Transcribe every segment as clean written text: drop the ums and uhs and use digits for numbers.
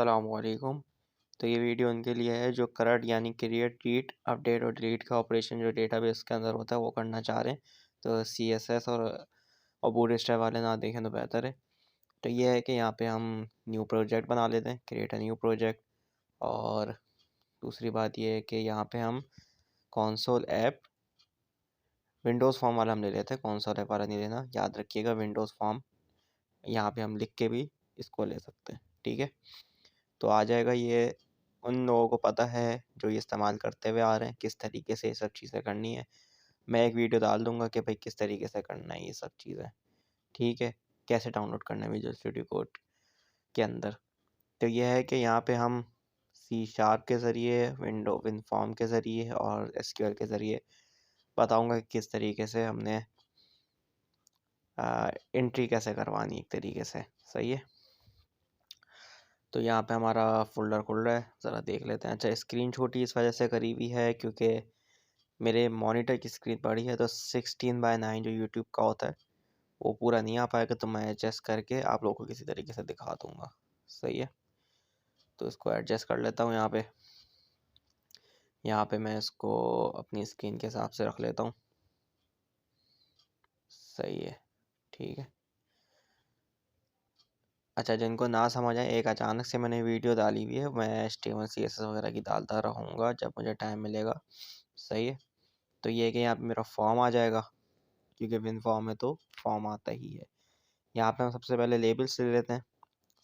अस्सलामुअलैकुम। तो ये वीडियो उनके लिए है जो करंट यानी क्रिएट, रीड, अपडेट और डिलीट का ऑपरेशन जो डेटाबेस के अंदर होता है वो करना चाह रहे हैं। तो CSS और बूटस्ट्रैप वाले ना देखें तो बेहतर है। तो ये है कि यहाँ पे हम न्यू प्रोजेक्ट बना लेते हैं, क्रिएट अ न्यू प्रोजेक्ट। और दूसरी बात ये है कि यहाँ पे हम कॉन्सोल ऐप विंडोज़ फॉर्म वाला हम ले लेते हैं, कॉन्सोल ऐप वाला नहीं लेना, याद रखिएगा। विंडोज़ फॉर्म यहाँ पे हम लिख के भी इसको ले सकते हैं, ठीक है। तो आ जाएगा ये। उन लोगों को पता है जो ये इस्तेमाल करते हुए आ रहे हैं किस तरीके से ये सब चीज़ें करनी है। मैं एक वीडियो डाल दूंगा कि भाई किस तरीके से करना है ये सब चीज़ें, ठीक है। कैसे डाउनलोड करना है विजुअल स्टूडियो कोड के अंदर। तो ये है कि यहाँ पे हम C# के ज़रिए, विनफॉर्म के ज़रिए और SQL के ज़रिए बताऊंगा कि किस तरीके से हमने एंट्री कैसे करवानी एक तरीके से, सही है। तो यहाँ पे हमारा फोल्डर खुल रहा है, ज़रा देख लेते हैं। अच्छा, स्क्रीन छोटी इस वजह से करीबी है क्योंकि मेरे मॉनिटर की स्क्रीन बड़ी है, तो 16:9 जो यूट्यूब का होता है वो पूरा नहीं आ पाएगा, तो मैं एडजस्ट करके आप लोगों को किसी तरीके से दिखा दूँगा, सही है। तो इसको एडजस्ट कर लेता हूँ। यहाँ पे मैं इसको अपनी स्क्रीन के हिसाब से रख लेता हूँ, सही है, ठीक है। अच्छा, जिनको ना समझ आए, एक अचानक से मैंने वीडियो डाली हुई है, मैं HTML CSS वगैरह की डालता रहूँगा जब मुझे टाइम मिलेगा, सही है। तो ये है कि यहाँ पे मेरा फॉर्म आ जाएगा, क्योंकि विन फॉर्म है तो फॉर्म आता ही है। यहाँ पे हम सबसे पहले लेबल्स ले लेते हैं।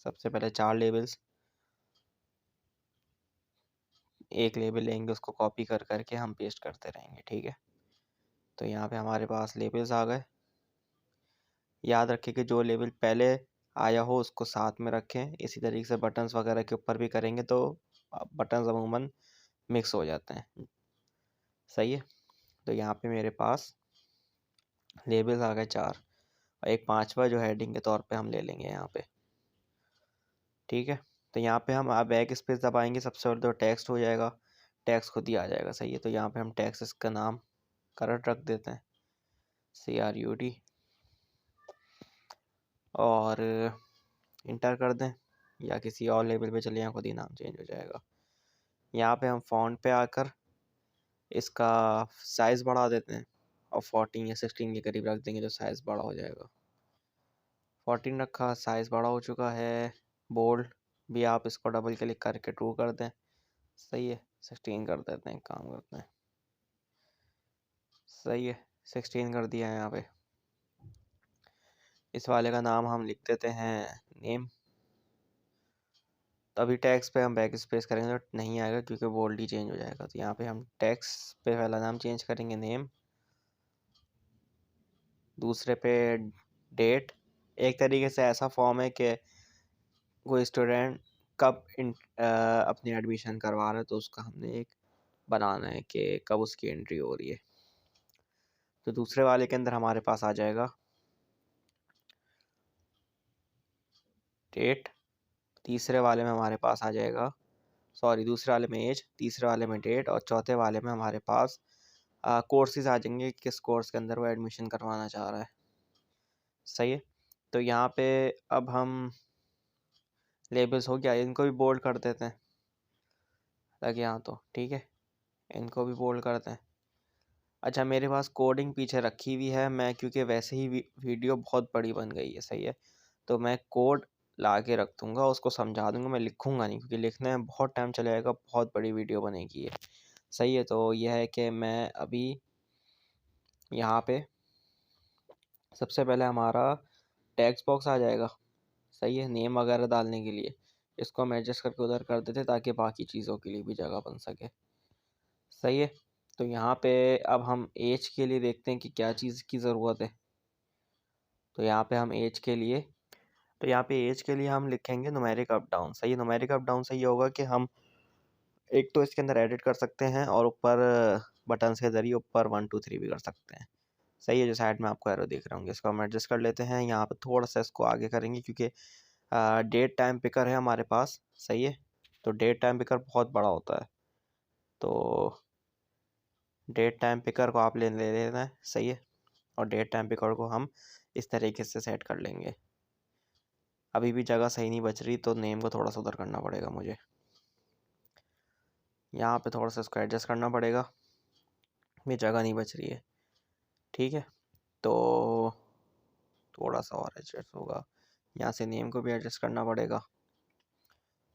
सबसे पहले 4 लेबल्स, एक लेबल लेंगे उसको कॉपी कर करके हम पेस्ट करते रहेंगे, ठीक है। तो यहाँ पे हमारे पास लेबल्स आ गए। याद रखें कि जो लेबल पहले आया हो उसको साथ में रखें। इसी तरीके से बटन्स वगैरह के ऊपर भी करेंगे तो बटन्स अमूमन मिक्स हो जाते हैं, सही है। तो यहाँ पे मेरे पास लेबल्स आ गए 4, और एक 5वां जो हेडिंग के तौर पे हम ले लेंगे यहाँ पे, ठीक है। तो यहाँ पे हम बैक स्पेस दबाएंगे, सबसे पहले तो टेक्स्ट हो जाएगा, टेक्स्ट खुद ही आ जाएगा, सही है। तो यहाँ पे हम टेक्स्ट इसका नाम करंट रख देते हैं, CRUD, और इंटर कर दें, या किसी और लेवल पे चले जाएं, खुद ही नाम चेंज हो जाएगा। यहाँ पे हम फ़ॉन्ट पे आकर इसका साइज़ बढ़ा देते हैं, और 14 या 16 के करीब रख देंगे तो साइज़ बड़ा हो जाएगा। 14 रखा, साइज़ बड़ा हो चुका है। बोल्ड भी आप इसको डबल क्लिक करके ट्रू कर दें, सही है। 16 कर देते हैं, काम करते हैं, सही है। 16 कर दिया है यहाँ पे। इस वाले का नाम हम लिख देते हैं नेम। तो अभी टैक्स पे हम बैक स्पेस करेंगे तो नहीं आएगा क्योंकि बोल्ड ही चेंज हो जाएगा। तो यहाँ पे हम टैक्स पे पहला नाम चेंज करेंगे नेम, दूसरे पे डेट। एक तरीके से ऐसा फॉर्म है कि कोई स्टूडेंट कब अपनी एडमिशन करवा रहा है तो उसका हमने एक बनाना है कि कब उसकी एंट्री हो रही है। तो दूसरे वाले के अंदर हमारे पास आ जाएगा डेट, तीसरे वाले में हमारे पास आ जाएगा, सॉरी, दूसरे वाले में एज, तीसरे वाले में डेट, और चौथे वाले में हमारे पास कोर्सेज आ जाएंगे, किस कोर्स के अंदर वो एडमिशन करवाना चाह रहा है, सही है। तो यहाँ पे अब हम लेबल्स हो गया, इनको भी बोल्ड कर देते हैं ताकि यहाँ, तो ठीक है, इनको भी बोल्ड करते हैं। अच्छा, मेरे पास कोडिंग पीछे रखी हुई है मैं, क्योंकि वैसे ही वीडियो बहुत बड़ी बन गई है, सही है। तो मैं कोड ला के रख दूँगा, उसको समझा दूँगा, मैं लिखूँगा नहीं क्योंकि लिखने में बहुत टाइम चला जाएगा, बहुत बड़ी वीडियो बनेगी ये, सही है। तो यह है कि मैं अभी यहाँ पे सबसे पहले हमारा टेक्स्ट बॉक्स आ जाएगा, सही है, नेम वगैरह डालने के लिए। इसको हम एडजस्ट करके उधर कर देते ताकि बाकी चीज़ों के लिए भी जगह बन सके, सही है। तो यहाँ पे अब हम एज के लिए देखते हैं कि क्या चीज़ की ज़रूरत है। तो यहाँ पे हम एज के लिए हम लिखेंगे नुमेरिक अप डाउन, सही है। नुमेरिक अप डाउन से ये होगा कि हम एक तो इसके अंदर एडिट कर सकते हैं और ऊपर बटन्स के ज़रिए ऊपर 1 2 3 भी कर सकते हैं, सही है। जो साइड में आपको एरो दिख रहे होंगे, इसको हम एडजस्ट कर लेते हैं। यहाँ पे थोड़ा सा इसको आगे करेंगे क्योंकि डेट टाइम पिकर है हमारे पास, सही है। तो डेट टाइम पिकर बहुत बड़ा होता है, तो डेट टाइम पिकर को आप ले लेना है, सही है। और डेट टाइम पिकर को हम इस तरीके से सेट कर लेंगे, अभी भी जगह सही नहीं बच रही, तो नेम को थोड़ा सा उधर करना पड़ेगा मुझे। यहाँ पे थोड़ा सा इसको एडजस्ट करना पड़ेगा, ये जगह नहीं बच रही है। ठीक है, तो थोड़ा सा और एडजस्ट होगा। यहाँ से नेम को भी एडजस्ट करना पड़ेगा।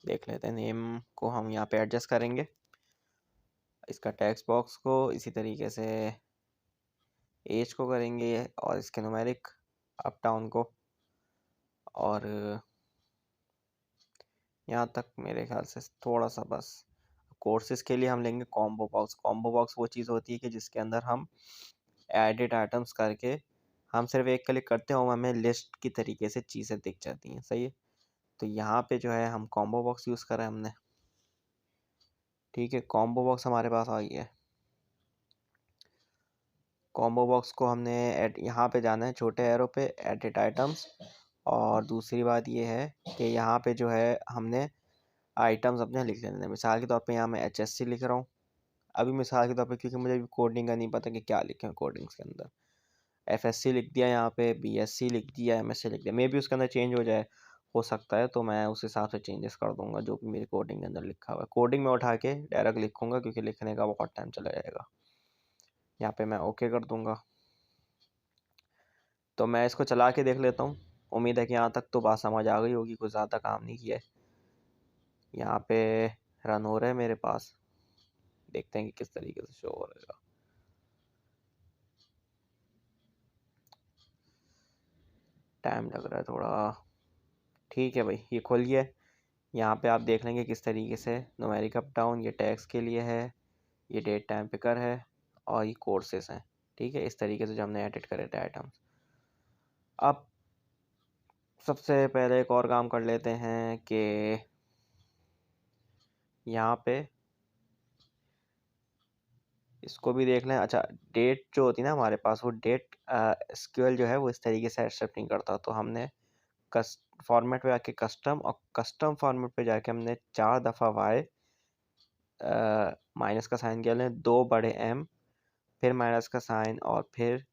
देख लेते हैं, नेम को हम यहाँ पे एडजस्ट करेंगे, इसका टेक्स्ट बॉक्स को इसी तरीके से एज को करेंगे, और इसके न्यूमेरिक अप डाउन को, और यहाँ तक मेरे ख्याल से थोड़ा सा बस। कोर्सेज के लिए हम लेंगे कॉम्बो बॉक्स। कॉम्बो बॉक्स वो चीज़ होती है कि जिसके अंदर हम एडिट आइटम्स करके हम सिर्फ एक क्लिक करते हैं और हमें लिस्ट की तरीके से चीज़ें दिख जाती हैं। सही है, तो यहाँ पे जो है हम कॉम्बो बॉक्स यूज़ करा है हमने। ठीक है, कॉम्बो बॉक्स हमारे पास आ गया है। कॉम्बो बॉक्स को हमने यहाँ पे जाना है, छोटे एरो पे एडिट आइटम्स, और दूसरी बात ये है कि यहाँ पे जो है हमने आइटम्स अपने लिख लेने हैं। मिसाल के तौर पे यहाँ मैं HSC लिख रहा हूँ अभी, मिसाल के तौर पे, क्योंकि मुझे कोडिंग का नहीं पता कि क्या लिखें कोडिंग्स के अंदर। FSC लिख दिया, यहाँ पे BSc लिख दिया, MSc लिख दिया। मे भी उसके अंदर चेंज हो जाए, हो सकता है, तो मैं उस हिसाब से चेंजेस कर दूंगा जो भी मेरी कोडिंग के अंदर लिखा हुआ है। कोडिंग में उठा के डायरेक्ट लिखूंगा, क्योंकि लिखने का बहुत टाइम चला जाएगा। यहाँ पे मैं ओके कर दूंगा। तो मैं इसको चला के देख लेता हूँ। उम्मीद है कि यहाँ तक तो बात समझ आ गई होगी, कुछ ज़्यादा काम नहीं किया है। यहाँ पे रन हो रहा है मेरे पास, देखते हैं कि किस तरीके से शो हो रहेगा। टाइम लग रहा है थोड़ा। ठीक है भाई, ये खुल गया है। यहाँ पे आप देख लेंगे किस तरीके से न्यूमेरिक अप डाउन, ये टैक्स के लिए है, ये डेट टाइम पिकर है, और ये कोर्सेस हैं। ठीक है, इस तरीके से जो हमने एडिट करे थे आइटम्स। अब सबसे पहले एक और काम कर लेते हैं कि यहाँ पे इसको भी देख लें। अच्छा, डेट जो होती है ना हमारे पास, वो डेट SQL जो है वो इस तरीके से एक्सेप्ट नहीं करता, तो हमने फॉर्मेट पे जाके कस्टम, और कस्टम फॉर्मेट पे जाके हमने 4 दफ़ा वाई माइनस का साइन किया लें, 2 बड़े M, फिर माइनस का साइन, और फिर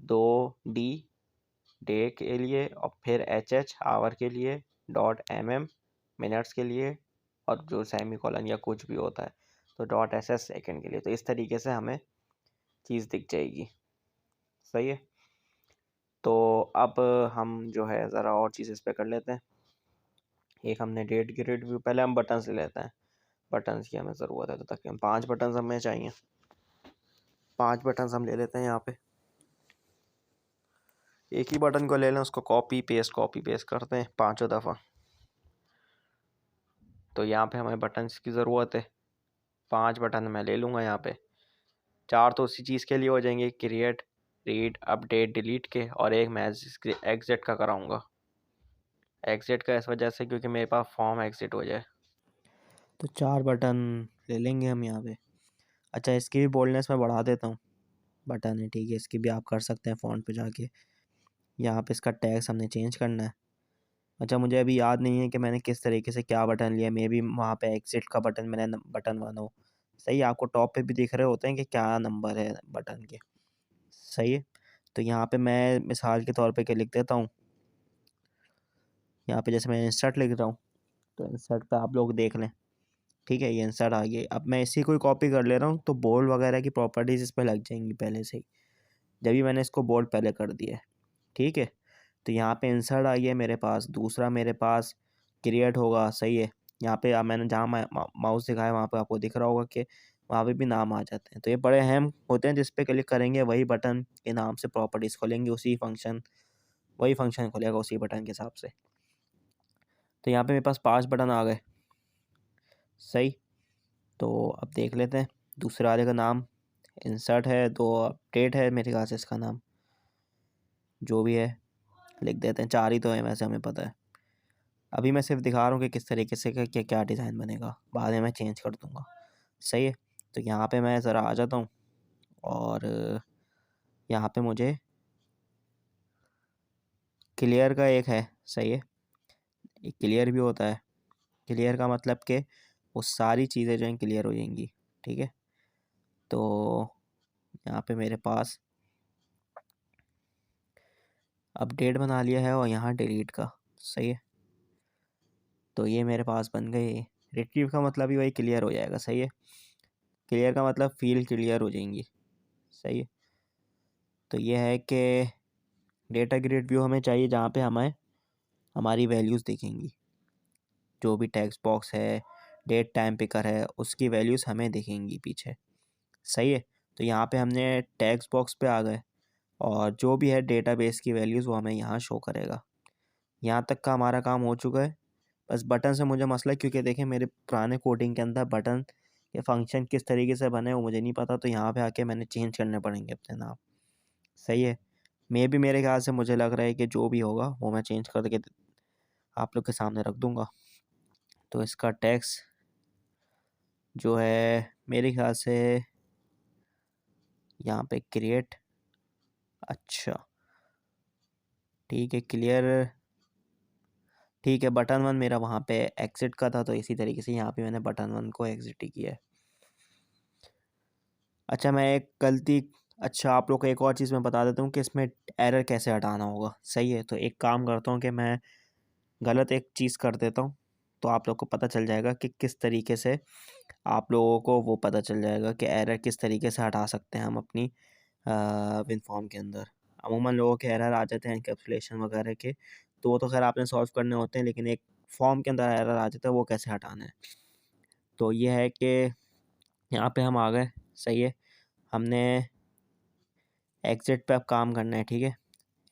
2D डे के लिए, और फिर HH आवर के लिए, .mm मिनट्स के लिए, और जो सेमी कॉलन या कुछ भी होता है तो .ss सेकंड के लिए। तो इस तरीके से हमें चीज़ दिख जाएगी। सही है, तो अब हम जो है ज़रा और चीज़ इस पर कर लेते हैं। एक हमने डेट की रेट व्यू, पहले हम बटन से लेते हैं। बटन्स की हमें ज़रूरत है, तो तक 5 बटन्स हमें चाहिए। 5 बटन्स हम ले लेते हैं। यहाँ पे एक ही बटन को ले लें, उसको कॉपी पेस्ट करते हैं 5 दफ़ा। तो यहाँ पे हमें बटन्स की ज़रूरत है, 5 बटन मैं ले लूँगा। यहाँ पे 4 तो उसी चीज़ के लिए हो जाएंगे, क्रिएट, रीड, अपडेट, डिलीट के, और एक मैं एग्जिट का कराऊँगा। एग्जिट का इस वजह से क्योंकि मेरे पास फॉर्म एग्जिट हो जाए। तो 4 बटन ले लेंगे हम यहाँ पे। अच्छा, इसकी भी बोल्डनेस मैं बढ़ा देता हूँ। बटन है, ठीक है, इसकी भी आप कर सकते हैं फ़ॉन्ट पे जाके। यहाँ पे इसका टैक्स हमने चेंज करना है। अच्छा, मुझे अभी याद नहीं है कि मैंने किस तरीके से क्या बटन लिया। मे बी वहाँ पे एग्जिट का बटन मैंने बटन 1 हो। सही, आपको टॉप पे भी दिख रहे होते हैं कि क्या नंबर है बटन के। सही है, तो यहाँ पे मैं मिसाल के तौर पे क्या लिख देता हूँ। यहाँ पे जैसे मैं इंसर्ट लिख रहा हूँ, तो इंसर्ट पे आप लोग देख लें। ठीक है, ये इंसर्ट आ गई। अब मैं इसी को कॉपी कर ले रहा हूँ, तो बोल्ड वगैरह की प्रॉपर्टीज़ इस पर लग जाएंगी पहले से ही, जब भी मैंने इसको बोल्ड पहले कर दिया है। ठीक है, तो यहाँ पे इंसर्ट आई है मेरे पास। दूसरा मेरे पास क्रिएट होगा। सही है, यहाँ पे अब मैंने जहाँ माउस दिखाया वहाँ पे आपको दिख रहा होगा कि वहाँ पे भी नाम आ जाते हैं। तो ये बड़े अहम होते हैं, जिस पे क्लिक करेंगे वही बटन के नाम से प्रॉपर्टीज़ खोलेंगे, वही फंक्शन खोलेगा उसी बटन के हिसाब से। तो यहाँ पे मेरे पास 5 बटन आ गए। सही, तो अब देख लेते हैं दूसरे वाले का नाम। इंसर्ट है, 2 अपडेट है मेरे ख्याल से इसका नाम, जो भी है लिख देते हैं। 4 ही तो है वैसे, हमें पता है। अभी मैं सिर्फ दिखा रहा हूँ कि किस तरीके से क्या क्या डिज़ाइन बनेगा, बाद में मैं चेंज कर दूँगा। सही है, तो यहाँ पे मैं ज़रा आ जाता हूँ, और यहाँ पे मुझे क्लियर का एक है। सही है, एक क्लियर भी होता है। क्लियर का मतलब कि वो सारी चीज़ें जो हैं क्लियर हो जाएंगी। ठीक है, तो यहाँ पे मेरे पास अपडेट बना लिया है, और यहाँ डिलीट का। सही है। तो ये मेरे पास बन गए। रिट्रीव का मतलब ही वही क्लियर हो जाएगा। सही है। क्लियर का मतलब फील्ड क्लियर हो जाएंगी। सही है। तो ये है कि डेटा ग्रिड व्यू हमें चाहिए जहाँ पे हमें हमारी वैल्यूज़ दिखेंगी। जो भी टेक्स्ट बॉक्स है, डेट टाइम पिकर है, उसकी वैल्यूज़ हमें दिखेंगी पीछे। सही है। तो यहाँ पे हमने टेक्स्ट बॉक्स पे आ गए और जो भी है डेटाबेस की वैल्यूज़ वो हमें यहाँ शो करेगा। यहाँ तक का हमारा काम हो चुका है। बस बटन से मुझे मसला है क्योंकि देखें मेरे पुराने कोडिंग के अंदर बटन के फंक्शन किस तरीके से बने वो मुझे नहीं पता, तो यहाँ पे आके मैंने चेंज करने पड़ेंगे अपने नाम। सही है। मेरे ख्याल से मुझे लग रहा है कि जो भी होगा वो मैं चेंज करके आप लोग के सामने रख दूँगा। तो इसका टैक्स जो है मेरे ख्याल से यहाँ पे क्रिएट, अच्छा ठीक है, क्लियर, ठीक है। बटन वन मेरा वहाँ पे एग्जिट का था, तो इसी तरीके से यहाँ पे मैंने बटन वन को एग्जिट ही किया है। अच्छा मैं एक गलती, अच्छा आप लोग को एक और चीज़ मैं बता देता हूँ कि इसमें एरर कैसे हटाना होगा। सही है। तो एक काम करता हूँ कि मैं गलत एक चीज़ कर देता हूँ, तो आप लोग को पता चल जाएगा कि किस तरीके से आप लोगों को वो पता चल जाएगा कि एरर किस तरीके से हटा सकते हैं हम अपनी विनफॉर्म के अंदर। अमूमन लोगों के एरर आ जाते हैं एनकैप्सुलेशन वगैरह के, तो वो तो खैर आपने सॉल्व करने होते हैं, लेकिन एक फॉर्म के अंदर एरर आ जाता है, वो कैसे हटाना है। तो ये है कि यहाँ पे हम आ गए। सही है। हमने एग्ज़िट पे अब काम करना है। ठीक है।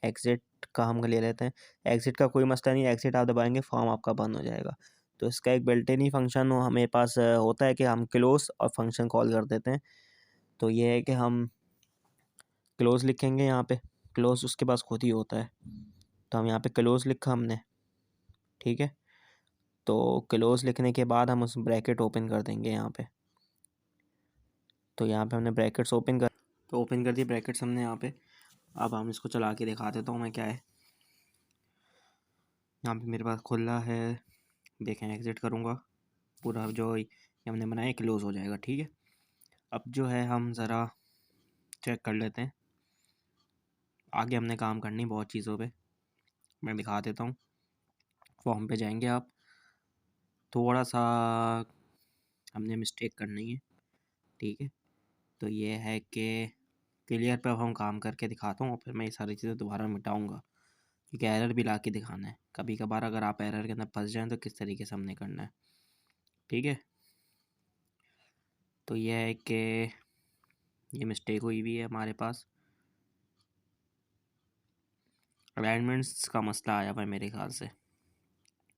एग्ज़िट का हम ले लेते हैं। एग्ज़िट का कोई मसला नहीं, एग्ज़िट आप दबाएंगे फॉर्म आपका बंद हो जाएगा। तो इसका एक बिल्ट इन ही फंक्शन हमें पास होता है कि हम क्लोज और फंक्शन कॉल कर देते हैं। तो ये है कि हम क्लोज लिखेंगे यहाँ पे, क्लोज उसके पास खुद ही होता है, तो हम यहाँ पे क्लोज लिखा हमने। ठीक है। तो क्लोज लिखने के बाद हम उस ब्रैकेट ओपन कर देंगे यहाँ पे। तो यहाँ पे हमने ब्रैकेट्स ओपन कर, तो ओपन कर दिए ब्रैकेट्स हमने यहाँ पे। अब हम इसको चला के दिखा देता हूँ मैं क्या है। यहाँ पे मेरे पास खुला है, देखें एग्ज़िट करूँगा, पूरा जो ये हमने बनाया क्लोज़ हो जाएगा। ठीक है। अब जो है हम ज़रा चेक कर लेते हैं, आगे हमने काम करनी बहुत चीज़ों पे, मैं दिखा देता हूँ। फॉर्म पे जाएंगे आप, थोड़ा सा हमने मिस्टेक करनी है। ठीक है। तो ये है कि क्लियर पे अब हम काम करके दिखाता हूँ और फिर मैं ये सारी चीज़ें दोबारा मिटाऊँगा, क्योंकि एरर भी ला के दिखाना है। कभी कभार अगर आप एरर के अंदर फंस जाएँ तो किस तरीके से हमने करना है। ठीक है। तो ये है कि ये मिस्टेक हुई हुई है हमारे पास, अलाइनमेंट्स का मसला आया हुआ है मेरे ख्याल से।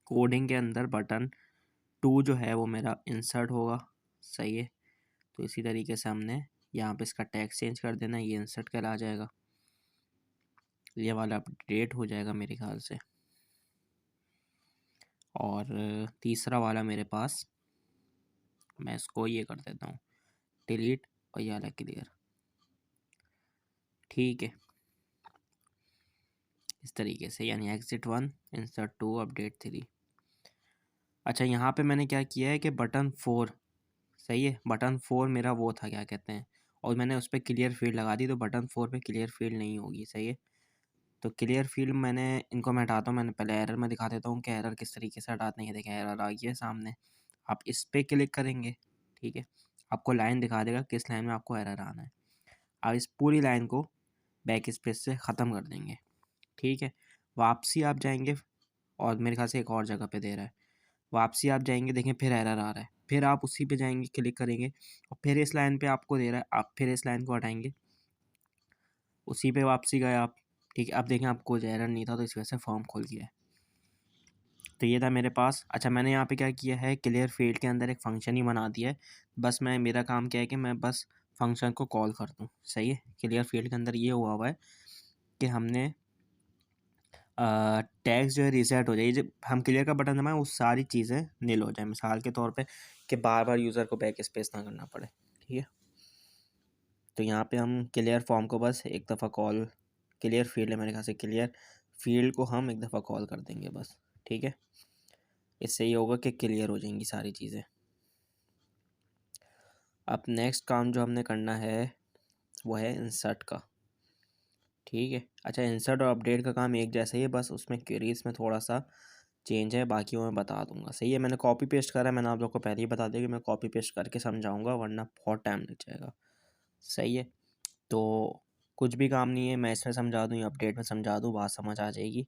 कोडिंग के अंदर बटन 2 जो है वो मेरा इंसर्ट होगा। सही है। तो इसी तरीके से हमने यहाँ पे इसका टैग चेंज कर देना, ये इंसर्ट कहला जाएगा, ये वाला अपडेट हो जाएगा मेरे ख्याल से। और तीसरा वाला मेरे पास, मैं इसको ये कर देता हूँ डिलीट, और ये वाला क्लियर। ठीक है। इस तरीके से, यानी एग्जिट 1, इंसर्ट 2, अपडेट 3। अच्छा यहाँ पे मैंने क्या किया है कि बटन 4, सही है, बटन 4 मेरा वो था क्या कहते हैं, और मैंने उस पर क्लियर फील्ड लगा दी, तो बटन 4 पे क्लियर फील्ड नहीं होगी। सही है। तो क्लियर फील्ड मैंने इनको मैं हटाता हूँ। मैंने पहले एरर में दिखा देता हूँ कि एरर किस तरीके से हटाते हैं। देखें एरर आ गई है सामने, आप इस पर क्लिक करेंगे। ठीक है। आपको लाइन दिखा देगा किस लाइन में आपको एरर आना है। आप इस पूरी लाइन को बैक स्पेस से ख़त्म कर देंगे। ठीक है। वापसी आप जाएंगे, और मेरे ख्याल से एक और जगह पे दे रहा है, वापसी आप जाएंगे, देखें फिर एरर आ रहा है, फिर आप उसी पे जाएंगे, क्लिक करेंगे, और फिर इस लाइन पे आपको दे रहा है, आप फिर इस लाइन को हटाएंगे, उसी पे वापसी गए आप। ठीक है। अब देखें आपको एरर नहीं था, तो इस वजह से फॉर्म खोल गया है। तो ये था मेरे पास। अच्छा मैंने यहाँ पे क्या किया है, क्लियर फील्ड के अंदर एक फ़ंक्शन ही बना दिया है। बस मैं, मेरा काम क्या है कि मैं बस फंक्शन को कॉल कर दूँ। सही है। क्लियर फील्ड के अंदर ये हुआ है कि हमने टैग्स जो है रीसेट हो जाए, जब हम क्लियर का बटन दबाएं वो सारी चीज़ें नील हो जाए, मिसाल के तौर पे कि बार बार यूज़र को बैक स्पेस ना करना पड़े। ठीक है। तो यहाँ पे हम क्लियर फॉर्म को बस एक दफ़ा कॉल, क्लियर फील्ड है मेरे ख्याल से, क्लियर फील्ड को हम एक दफ़ा कॉल कर देंगे बस। ठीक है। इससे ये होगा कि क्लियर हो जाएंगी सारी चीज़ें। अब नेक्स्ट काम जो हमने करना है वो है इंसर्ट का। ठीक है। अच्छा, इंसर्ट और अपडेट का काम एक जैसा ही है, बस उसमें क्वेरीज में थोड़ा सा चेंज है, बाकी वो मैं बता दूंगा। सही है, मैंने कॉपी पेस्ट करा है, मैंने आप लोग को पहले ही बता दिया कि मैं कॉपी पेस्ट करके समझाऊंगा, वरना बहुत टाइम लग जाएगा। सही है, तो कुछ भी काम नहीं है, मैं इसमें समझा दूँ या अपडेट में समझा दूँ, बात समझ आ जाएगी।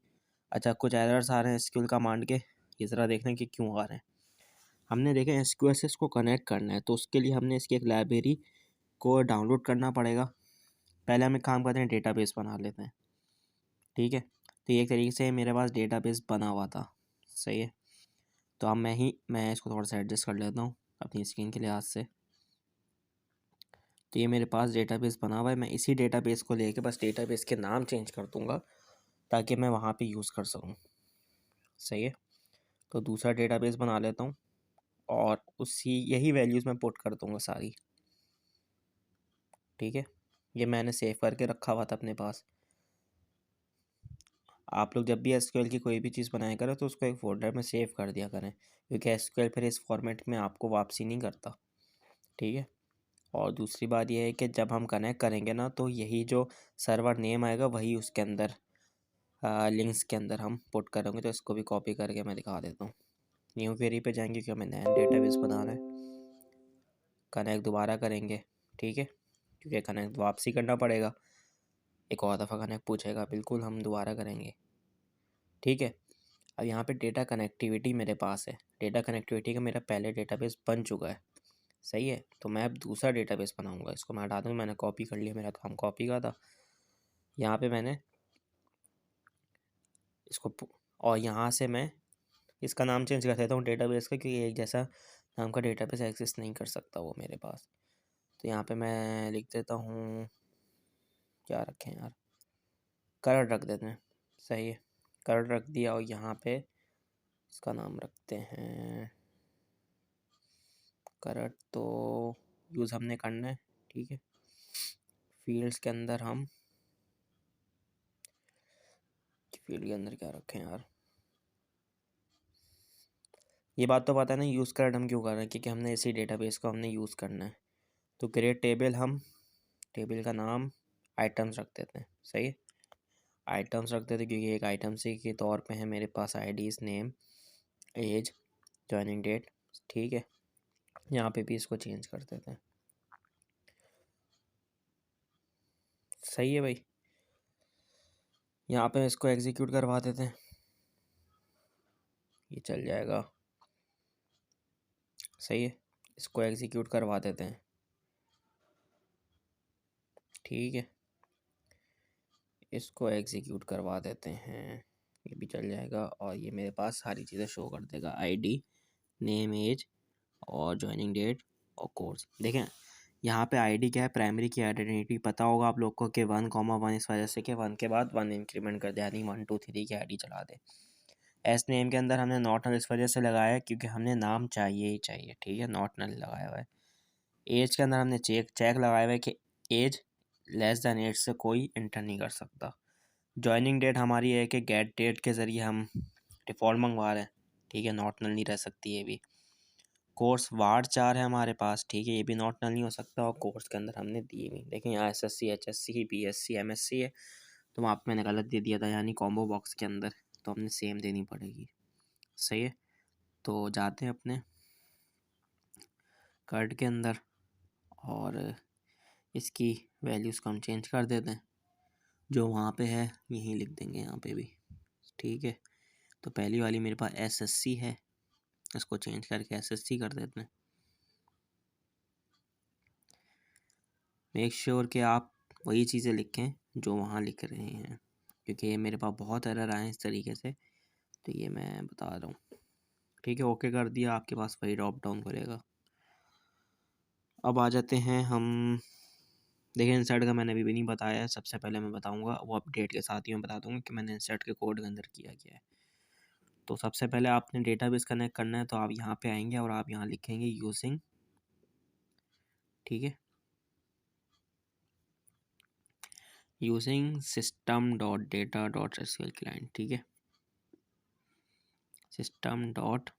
अच्छा, कुछ एरर्स आ रहे हैं एसक्यूएल कमांड के, ये ज़रा देख लें कि क्यों आ रहे हैं। हमने देखे एसक्यूएल से इसको कनेक्ट करना है, तो उसके लिए हमने इसकी एक लाइब्रेरी को डाउनलोड करना पड़ेगा। पहले हम एक काम करते हैं, डेटाबेस बना लेते हैं। ठीक है, तो एक तरीके से मेरे पास डेटाबेस बना हुआ था। सही है, तो अब मैं इसको थोड़ा सा एडजस्ट कर लेता हूँ अपनी स्क्रीन के लिहाज से। तो ये मेरे पास डेटाबेस बना हुआ है, मैं इसी डेटाबेस को लेके बस डेटाबेस के नाम चेंज कर दूँगा ताकि मैं वहाँ पे यूज़ कर सकूँ। सही है, तो दूसरा डेटाबेस बना लेता हूँ और उसी यही वैल्यूज़ मैं पुट कर दूँगा सारी। ठीक है, ये मैंने सेव करके रखा हुआ था अपने पास। आप लोग जब भी एसक्यूएल की कोई भी चीज़ बनाया करें तो उसको एक फ़ोल्डर में सेव कर दिया करें, क्योंकि एसक्यूएल फिर इस फॉर्मेट में आपको वापसी नहीं करता। ठीक है, और दूसरी बात यह है कि जब हम कनेक्ट करेंगे ना, तो यही जो सर्वर नेम आएगा वही उसके अंदर लिंक्स के अंदर हम पुट करेंगे। तो इसको भी कॉपी करके मैं दिखा देता हूँ। न्यू क्वेरी पे जाएंगे क्योंकि हमें नया डेटाबेस बनाना है, कनेक्ट दोबारा करेंगे। ठीक है, क्योंकि कनेक्ट वापसी करना पड़ेगा, एक और दफ़ा कनेक्ट पूछेगा, बिल्कुल हम दोबारा करेंगे। ठीक है, अब यहाँ पे डेटा कनेक्टिविटी मेरे पास है, डेटा कनेक्टिविटी का मेरा पहले डेटाबेस बन चुका है। सही है, तो मैं अब दूसरा डेटाबेस बनाऊंगा, इसको मैं हटा दूँ, मैंने कॉपी कर लिया, मेरा काम कॉपी का था। यहाँ पे मैंने इसको और यहाँ से मैं इसका नाम चेंज कर देता हूँ डेटाबेस का, क्योंकि एक जैसा नाम का डेटाबेस एक्सेस नहीं कर सकता वो मेरे पास। तो यहाँ पे मैं लिख देता हूँ, क्या रखें यार, करंट रख देते हैं। सही है, करंट रख दिया, और यहाँ पे इसका नाम रखते हैं करंट, तो यूज़ हमने करना है। ठीक है, फील्ड्स के अंदर हम फील्ड के अंदर क्या रखें यार, ये बात तो पता नहीं यूज़ करंट हम क्यों कर रहे हैं, क्योंकि हमने इसी डेटाबेस को हमने यूज़ करना है। तो क्रिएट टेबल, हम टेबल का नाम आइटम्स रख देते हैं। सही है, आइटम्स रख देते क्योंकि एक आइटम से के तौर पे है मेरे पास IDs, name, age, joining date. ठीक है, यहाँ पे भी इसको चेंज कर देते हैं। सही है भाई, यहाँ पे इसको एग्जीक्यूट करवा देते हैं, ये चल जाएगा। सही है, इसको एग्जीक्यूट करवा देते हैं। ठीक है, इसको एग्जीक्यूट करवा देते हैं, ये भी चल जाएगा, और ये मेरे पास सारी चीज़ें शो कर देगा, आईडी, नेम, एज और जॉइनिंग डेट और कोर्स। देखें यहाँ पे आईडी क्या है, प्राइमरी की आइडेंटिटी पता होगा आप लोग को कि 1,1 इस वजह से कि 1 के बाद 1 इंक्रीमेंट कर दे, यानी 1 2 3 की आईडी चला दे। एस नेम के अंदर हमने नॉट नल इस वजह से लगाया है क्योंकि हमने नाम चाहिए ही चाहिए। ठीक है, नॉट नल लगाया हुआ है। एज के अंदर हमने चेक लगाया हुआ है कि एज लेस दैन 8 से कोई इंटर नहीं कर सकता। जॉइनिंग डेट हमारी है कि गेट डेट के ज़रिए हम डिफ़ॉल्ट मंगवा रहे हैं। ठीक है, नॉट नल नहीं रह सकती ये भी। कोर्स वार्ड 4 है हमारे पास। ठीक है, ये भी नॉट नल नहीं हो सकता, और कोर्स के अंदर हमने दिए हुई, देखें यहाँ SSC, HSC, BSc, MSc है, तो वहाँ पे मैंने गलत दे दिया था, यानी कॉम्बो बॉक्स के अंदर, तो हमने सेम देनी पड़ेगी। सही है, तो जाते हैं अपने कार्ड के अंदर और इसकी वैल्यूज़ को हम चेंज कर देते हैं, जो वहाँ पे है यहीं लिख देंगे यहाँ पे भी। ठीक है, तो पहली वाली मेरे पास SSC है, इसको चेंज करके SSC कर देते हैं। मेक श्योर कि आप वही चीज़ें लिखें जो वहाँ लिख रहे हैं, क्योंकि ये मेरे पास बहुत एरर आए हैं इस तरीके से, तो ये मैं बता रहा हूँ। ठीक है, ओके कर दिया, आपके पास वही ड्रॉप डाउन करेगा। अब आ जाते हैं हम, देखिए इंसर्ट का मैंने अभी भी नहीं बताया है, सबसे पहले मैं बताऊंगा वो अपडेट के साथ ही मैं बता दूंगा कि मैंने इंसर्ट के कोड के अंदर किया गया है। तो सबसे पहले आपने डेटाबेस कनेक्ट करना है, तो आप यहाँ पे आएंगे और आप यहाँ लिखेंगे यूजिंग। ठीक है, using system dot data dot SQL client. ठीक है, सिस्टम डॉट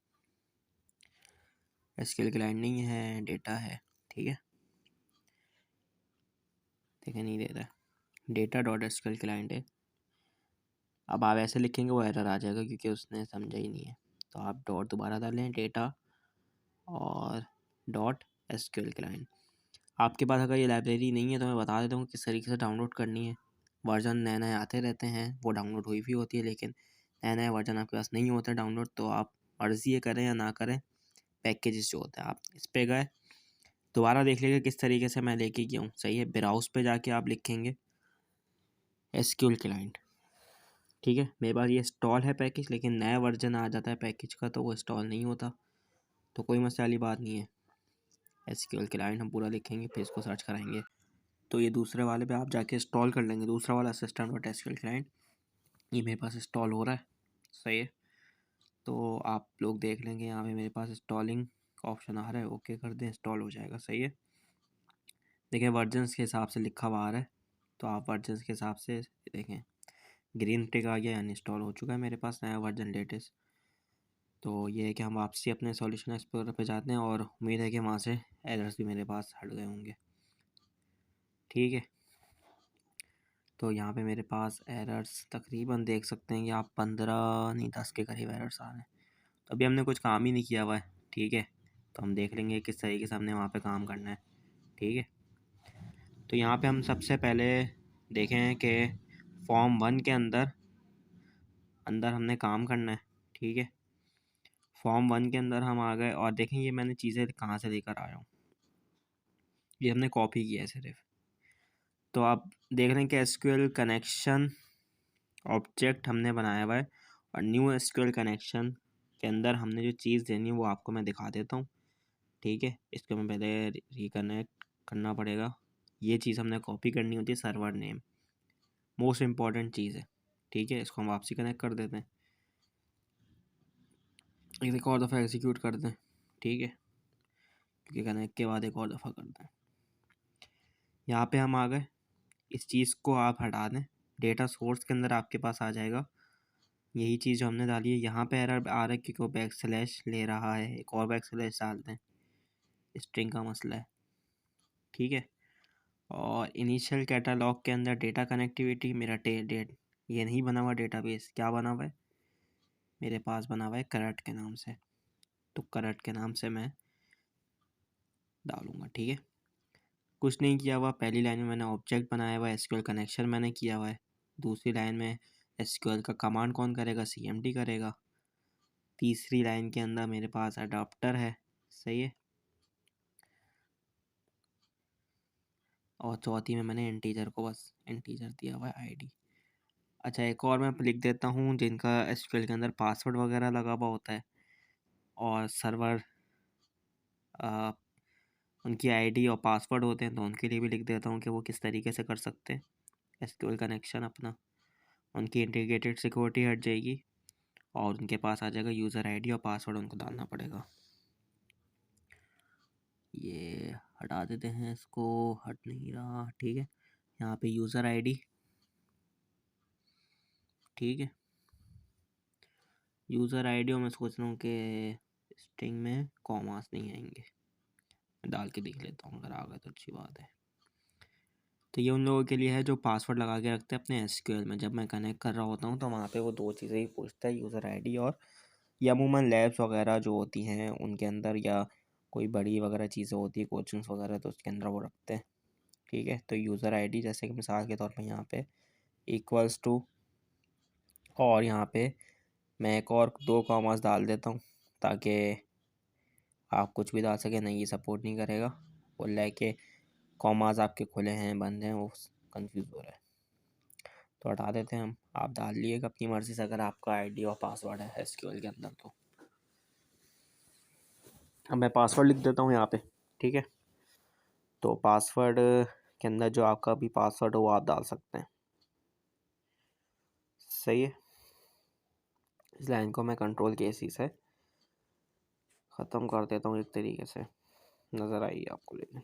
एसक्यूएल क्लाइंट नहीं है, डेटा है। ठीक है, ठीक है, नहीं दे रहा है, डेटा डॉट एसक्यूएल क्लाइंट है। अब आप ऐसे लिखेंगे वो एरर आ जाएगा क्योंकि उसने समझा ही नहीं है। तो आप डॉट दोबारा डालें, डेटा और डॉट एसक्यूएल क्लाइंट। आपके पास अगर ये लाइब्रेरी नहीं है तो मैं बता देता हूँ किस तरीके से डाउनलोड करनी है। वर्जन नए नए आते रहते हैं, वो डाउनलोड हुई भी होती है, लेकिन नए नए वर्जन आपके पास नहीं होता डाउनलोड, तो आप मर्ज़ी ये करें या ना करें, पैकेजेस जो होते हैं आप इस पर गए, दोबारा देख लीजिए किस तरीके से मैं लेके गया हूँ। सही है, ब्राउज पे जाके आप लिखेंगे एसक्यूएल क्लाइंट। ठीक है, मेरे पास ये इंस्टॉल है पैकेज, लेकिन नया वर्जन आ जाता है पैकेज का तो वो इंस्टॉल नहीं होता, तो कोई मसले वाली बात नहीं है। एसक्यूएल क्लाइंट हम पूरा लिखेंगे, फिर इसको सर्च कराएंगे, तो ये दूसरे वाले पे आप जाके इंस्टॉल कर लेंगे। दूसरा वाला सिस्टम डॉट एसक्यूएल क्लाइंट ये मेरे पास इंस्टॉल हो रहा है। सही है, तो आप लोग देख लेंगे यहाँ पे मेरे पास इंस्टॉलिंग का ऑप्शन आ रहा है, ओके कर दें, इंस्टॉल हो जाएगा। सही है, देखिए वर्जन्स के हिसाब से लिखा हुआ आ रहा है, तो आप वर्जन्स के हिसाब से देखें, ग्रीन टिक आ गया यानी इंस्टॉल हो चुका है मेरे पास नया वर्जन लेटेस्ट। तो ये है कि हम वापसी अपने सॉल्यूशन एक्सप्लोरर पे जाते हैं और उम्मीद है कि वहाँ से एरर्स भी मेरे पास हट गए होंगे। ठीक है, तो यहाँ पे मेरे पास एरर्स तकरीबन देख सकते हैं कि आप 15 नहीं 10 के करीब एरर्स आ रहे हैं। तो अभी हमने कुछ काम ही नहीं किया हुआ है। ठीक है, तो हम देख लेंगे किस तरीके से हमने वहाँ पे काम करना है। ठीक है, तो यहाँ पे हम सबसे पहले देखें कि फॉर्म 1 के अंदर हमने काम करना है। ठीक है, फॉर्म 1 के अंदर हम आ गए और देखें ये मैंने चीज़ें कहाँ से लेकर आया हूँ, ये हमने कॉपी किया है सिर्फ। तो आप देख रहे हैं कि एसक्यूएल कनेक्शन ऑब्जेक्ट हमने बनाया हुआ है और न्यू एसक्यूएल कनेक्शन के अंदर हमने जो चीज़ देनी है वो आपको मैं दिखा देता हूँ। ठीक है, इसको मैं पहले रिकनेक्ट करना पड़ेगा। ये चीज़ हमने कॉपी करनी होती है, सर्वर नेम मोस्ट इम्पॉर्टेंट चीज़ है। ठीक है, इसको हम वापसी कनेक्ट कर देते हैं, एक और दफ़ा एग्जीक्यूट कर दें। ठीक है, क्योंकि कनेक्ट के बाद एक और दफ़ा कर दें। यहाँ पे हम आ गए, इस चीज़ को आप हटा दें, डेटा सोर्स के अंदर आपके पास आ जाएगा यही चीज़ जो हमने डाली है। यहाँ पे एरर आ रहा है क्योंकि वो बैक स्लैश ले रहा है, एक और बैक स्लैश डाल दें, स्ट्रिंग का मसला है। ठीक है, और इनिशियल कैटलॉग के अंदर डेटा कनेक्टिविटी मेरा डेट ये नहीं बना हुआ, डेटाबेस क्या बना हुआ है मेरे पास, बना हुआ है करंट के नाम से, तो करंट के नाम से मैं डालूँगा। ठीक है, कुछ नहीं किया हुआ, पहली लाइन में मैंने ऑब्जेक्ट बनाया हुआ है, एसक्यूएल कनेक्शन मैंने किया हुआ है। दूसरी लाइन में एसक्यूएल का कमांड कौन करेगा, सीएमडी करेगा। तीसरी लाइन के अंदर मेरे पास अडाप्टर है। सही है, और चौथी में मैंने इंटीजर को बस इंटीजर दिया हुआ है आईडी। अच्छा, एक और मैं लिख देता हूँ जिनका एसक्यूएल के अंदर पासवर्ड वगैरह लगा हुआ होता है और सर्वर उनकी आईडी और पासवर्ड होते हैं, तो उनके लिए भी लिख देता हूँ कि वो किस तरीके से कर सकते हैं एसक्यूएल कनेक्शन अपना। उनकी इंटीग्रेटेड सिक्योरिटी हट जाएगी और उनके पास आ जाएगा यूज़र आईडी और पासवर्ड उनको डालना पड़ेगा। ये हटा देते हैं, इसको हट नहीं रहा। ठीक है, यहाँ पे यूज़र आईडी। ठीक है, यूज़र आईडी और मैं सोच रहा हूँ कि स्ट्रिंग में कॉमास नहीं आएंगे, डाल के देख लेता हूँ, अगर आ गए तो अच्छी बात है। तो ये उन लोगों के लिए है जो पासवर्ड लगा के रखते हैं अपने एसक्यूएल में। जब मैं कनेक्ट कर रहा होता हूँ तो वहाँ पे वो दो चीज़ें ही पूछता है, यूज़र आईडी और, या अमूमन लैब्स वगैरह जो होती हैं उनके अंदर, या कोई बड़ी वगैरह चीज़ें होती है कोचिंग्स वगैरह, तो उसके अंदर वो रखते हैं। ठीक है, तो यूज़र आईडी जैसे कि मिसाल के तौर पे यहाँ पे इक्वल्स टू, और यहाँ पे मैं एक और दो कॉमास डाल देता हूँ ताकि आप कुछ भी डाल सकें। नहीं, ये सपोर्ट नहीं करेगा, वो लेके कॉमास आपके खुले हैं बंद हैं, वो कंफ्यूज हो रहा है, तो हटा देते हैं हम। आप डाल लिएगा अपनी मर्ज़ी से अगर आपका आईडी और पासवर्ड है एसक्यूएल के अंदर तो। अब मैं पासवर्ड लिख देता हूँ यहाँ पे। ठीक है, तो पासवर्ड के अंदर जो आपका भी पासवर्ड हो वो आप डाल सकते हैं। सही है, इस लाइन को मैं कंट्रोल के सी से ख़त्म कर देता हूँ एक तरीके से, नज़र आई आपको लेकिन।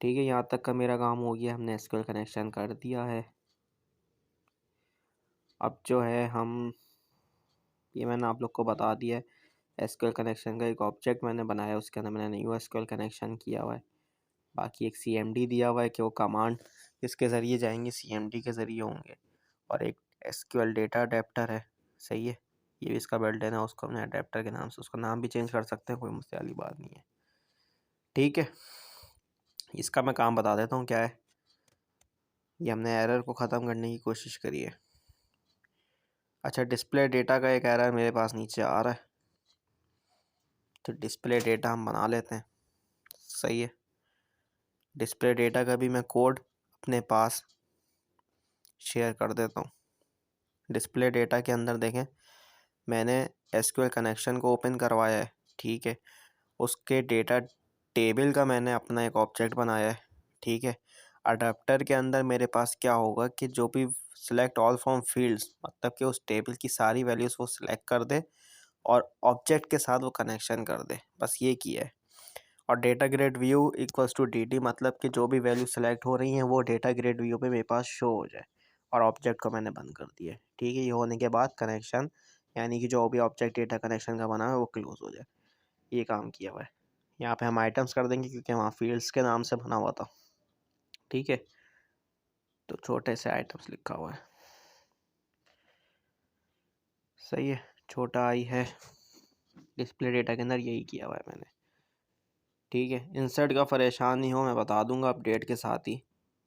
ठीक है, यहाँ तक का मेरा काम हो गया, हमने एसक्यूएल कनेक्शन कर दिया है। अब जो है हम, ये मैंने आप लोग को बता दिया है एसक्यूएल कनेक्शन का एक ऑब्जेक्ट मैंने बनाया, उसके अंदर मैंने न्यू एसक्यूएल कनेक्शन किया हुआ है। बाकी एक CMD दिया हुआ है कि वो कमांड किसके ज़रिए जाएंगे, CMD के ज़रिए होंगे। और एक SQL डेटा अडेप्टर है, सही है, ये भी इसका बिल्ट है ना, उसको हमने अडेप्टर के नाम से, उसका नाम भी चेंज कर सकते हैं, कोई मुझसे वाली बात नहीं है। ठीक है, इसका मैं काम बता देता हूँ क्या है। ये हमने एरर को ख़त्म करने की कोशिश करी है। अच्छा, डिस्प्ले डेटा का एक एरर मेरे पास नीचे आ रहा है, तो डिस्प्ले डेटा हम बना लेते हैं, सही है। डिस्प्ले डेटा का भी मैं कोड अपने पास शेयर कर देता हूँ। डिस्प्ले डेटा के अंदर देखें, मैंने SQL कनेक्शन को ओपन करवाया है, ठीक है। उसके डेटा टेबल का मैंने अपना एक ऑब्जेक्ट बनाया है, ठीक है। अडाप्टर के अंदर मेरे पास क्या होगा कि जो भी सिलेक्ट ऑल फ्रॉम फील्ड्स, मतलब कि उस टेबल की सारी वैल्यूज़ वो सिलेक्ट कर दे और ऑब्जेक्ट के साथ वो कनेक्शन कर दे, बस ये किया है। और data grid view equals to DT, मतलब कि जो भी वैल्यू सेलेक्ट हो रही हैं वो डेटा ग्रेड व्यू पे मेरे पास शो हो जाए, और ऑब्जेक्ट को मैंने बंद कर दिया है, ठीक है। ये होने के बाद कनेक्शन, यानी कि जो भी ऑब्जेक्ट डेटा कनेक्शन का बना है वो क्लोज हो जाए, ये काम किया हुआ है। यहाँ पे हम आइटम्स कर देंगे क्योंकि वहाँ फील्ड्स के नाम से बना हुआ था, ठीक है। तो छोटे से आइटम्स लिखा हुआ है, सही है, छोटा आई है। डिस्प्ले डेटा के अंदर यही किया हुआ है मैंने, ठीक है। इंसर्ट का परेशान नहीं हो, मैं बता दूंगा अपडेट के साथ ही,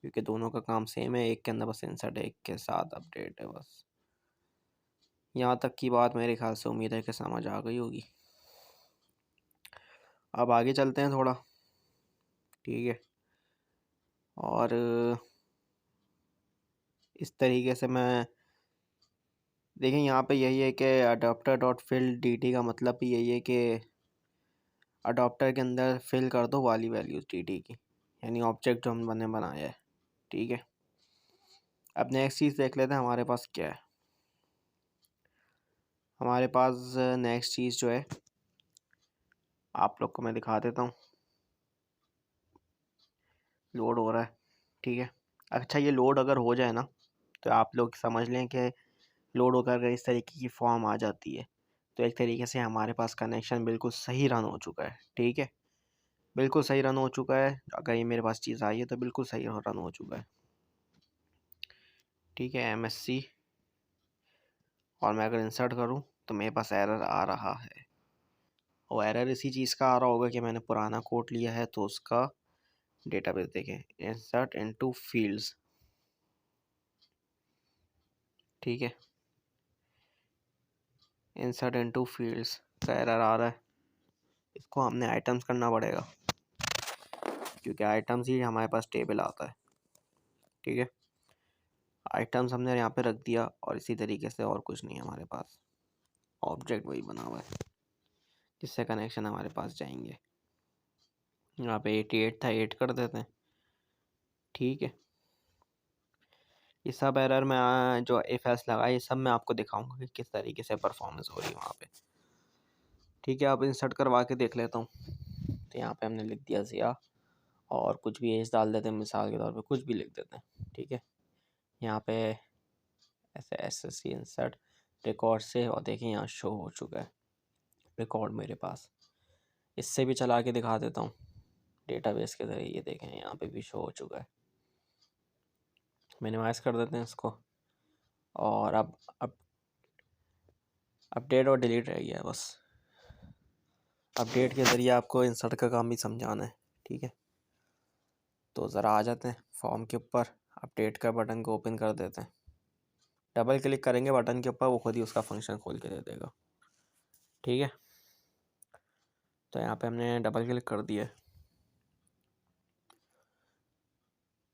क्योंकि दोनों का काम सेम है, एक के अंदर बस इंसर्ट है, एक के साथ अपडेट है बस। यहाँ तक की बात मेरे ख्याल से उम्मीद है कि समझ आ गई होगी। अब आगे चलते हैं थोड़ा, ठीक है। और इस तरीके से मैं, देखें यहाँ पे यही है कि अडोप्टर डॉट फिल DT का मतलब भी यही है कि अडोप्टर के अंदर फिल कर दो वाली वैल्यूज़ DT की, यानी ऑब्जेक्ट जो हमने बनाया है, ठीक है। अब नेक्स्ट चीज़ देख लेते हैं हमारे पास क्या है। हमारे पास नेक्स्ट चीज़ जो है, आप लोग को मैं दिखा देता हूँ, लोड हो रहा है, ठीक है। अच्छा, ये लोड अगर हो जाए ना, तो आप लोग समझ लें कि लोड होकर अगर इस तरीके की फॉर्म आ जाती है, तो एक तरीके से हमारे पास कनेक्शन बिल्कुल सही रन हो चुका है, ठीक है। बिल्कुल सही रन हो चुका है, अगर ये मेरे पास चीज़ आई है तो बिल्कुल सही रन हो चुका है, ठीक है। MSC, और मैं अगर इंसर्ट करूँ तो मेरे पास एरर आ रहा है, और एरर इसी चीज़ का आ रहा होगा कि मैंने पुराना कोड लिया है, तो उसका डेटाबेस देखें, इंसर्ट इनटू फील्ड्स, ठीक है। इंसर्ट इनटू फील्ड्स का एरर आ रहा है, इसको हमने आइटम्स करना पड़ेगा, क्योंकि आइटम्स ही हमारे पास टेबल आता है, ठीक है। आइटम्स हमने यहाँ पे रख दिया, और इसी तरीके से, और कुछ नहीं है हमारे पास, ऑब्जेक्ट वही बना हुआ है जिससे कनेक्शन हमारे पास जाएंगे। यहाँ पे 88 था, 8 कर देते हैं, ठीक है। ये सब एरर में जो इफ एल्स लगा, ये सब मैं आपको दिखाऊंगा कि किस तरीके से परफॉर्मेंस हो रही है वहाँ पे, ठीक है। अब इंसर्ट करवा के देख लेता हूँ। तो यहाँ पे हमने लिख दिया ज़िया, और कुछ भी एज डाल देते हैं, मिसाल के तौर पे कुछ भी लिख देते हैं, ठीक है। यहाँ पे ऐसे SSC इंसर्ट रिकॉर्ड से, और देखें यहाँ शो हो चुका है रिकॉर्ड मेरे पास। इससे भी चला के दिखा देता हूँ डेटाबेस के ज़रिए, ये देखें यहाँ पे भी शो हो चुका है। मिनिमाइज़ कर देते हैं इसको, और अब अपडेट और डिलीट रह गया है बस। अपडेट के ज़रिए आपको इंसर्ट का काम भी समझाना है, ठीक है। तो ज़रा आ जाते हैं फॉर्म के ऊपर, अपडेट का बटन को ओपन कर देते हैं, डबल क्लिक करेंगे बटन के ऊपर, वो खुद ही उसका फंक्शन खोल के दे देगा, ठीक है। तो यहाँ पे हमने डबल क्लिक कर दिया,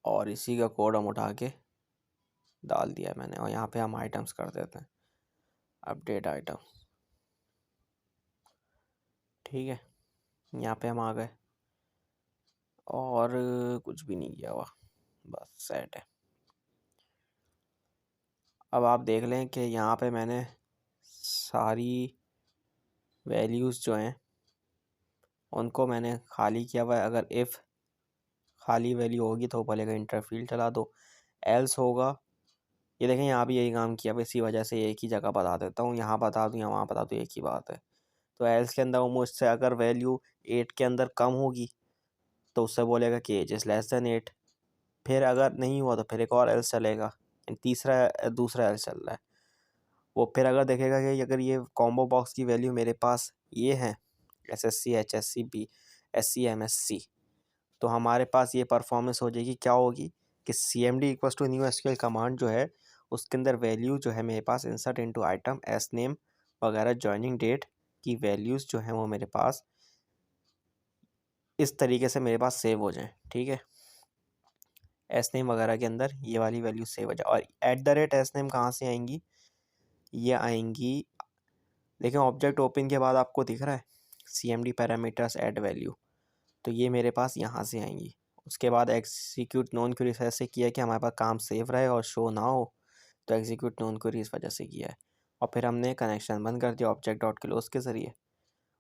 और इसी का कोड हम उठा के डाल दिया मैंने, और यहाँ पे हम आइटम्स कर देते हैं, अपडेट आइटम, ठीक है। यहाँ पे हम आ गए, और कुछ भी नहीं किया हुआ, बस सेट है। अब आप देख लें कि यहाँ पे मैंने सारी वैल्यूज़ जो हैं उनको मैंने खाली किया हुआ है। अगर इफ़ खाली वैल्यू होगी तो बोलेगा इंटरफील्ड चला दो, एल्स होगा, ये देखें यहाँ भी यही काम किया, इसी वजह से एक ही जगह बता देता हूँ, यहाँ बता दूँ या वहाँ बता दूँ, एक ही बात है। तो एल्स के अंदर वो मुझसे अगर वैल्यू 8 के अंदर कम होगी तो उससे बोलेगा कि एज इज़ लेस देन 8। फिर अगर नहीं हुआ तो फिर एक और एल्स चलेगा, तीसरा दूसरा एल्स चल रहा है। वो फिर अगर देखेगा कि अगर ये कॉम्बो बॉक्स की वैल्यू मेरे पास ये है SSC HSC B SC MSC, तो हमारे पास ये परफॉर्मेंस हो जाएगी। क्या होगी कि CMD equals to new SQL command जो है उसके अंदर वैल्यू जो है मेरे पास insert into item S name वगैरह जॉइनिंग डेट की वैल्यूज़ जो हैं वो मेरे पास इस तरीके से मेरे पास सेव हो जाए। ठीक है, एस नेम वगैरह के अंदर ये वाली वैल्यू सेव हो जाए। और @ एस नेम कहाँ से आएंगी, ये आएंगी, लेकिन ऑब्जेक्ट ओपन के बाद आपको दिख रहा है CMD पैरामीटर्स ऐड वैल्यू, तो ये मेरे पास यहाँ से आएंगी। उसके बाद एग्जीक्यूट नॉन क्वेरी ऐसे किया कि हमारे पास काम सेव रहे और शो ना हो, तो एग्जीक्यूट नॉन क्वेरी इस वजह से किया है। और फिर हमने कनेक्शन बंद कर दिया ऑब्जेक्ट डॉट क्लोज के ज़रिए,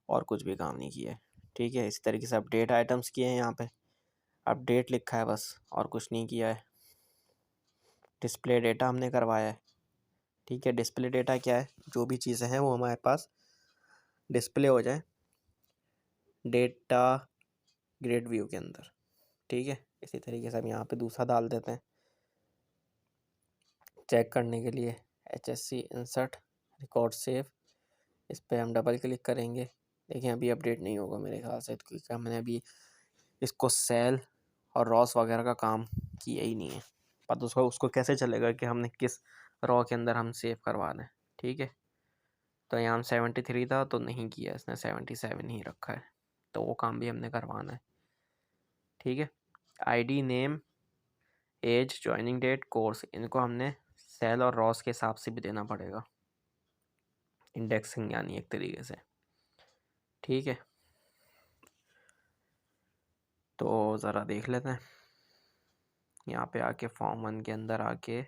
और कुछ भी काम नहीं किया है। ठीक है, इस तरीके से अपडेट आइटम्स किए हैं, यहाँ पे अपडेट लिखा है बस, और कुछ नहीं किया है। डिस्प्ले डेटा हमने करवाया है। ठीक है, डिस्प्ले डेटा क्या है, जो भी चीज़ें हैं वो हमारे पास डिस्प्ले हो जाए डेटा ग्रिड व्यू के अंदर। ठीक है, इसी तरीके से हम यहाँ पे दूसरा डाल देते हैं चेक करने के लिए, HSC इंसर्ट रिकॉर्ड सेव, इस पर हम डबल क्लिक करेंगे। देखिए अभी अपडेट नहीं होगा मेरे ख्याल से, क्योंकि हमने अभी इसको सेल और रॉस वगैरह का काम किया ही नहीं है। पर उसको उसको कैसे चलेगा कि हमने किस रॉ के अंदर हम सेव करवाना है। ठीक है, तो यहाँ 73 था तो नहीं किया इसने, 77 ही रखा है, तो वो काम भी हमने करवाना है। ठीक है, ID name age joining date course, इनको हमने सेल और रॉस के हिसाब से भी देना पड़ेगा, इंडेक्सिंग यानी एक तरीके से। ठीक है, तो ज़रा देख लेते हैं यहाँ पे आके फॉर्म 1 के अंदर आके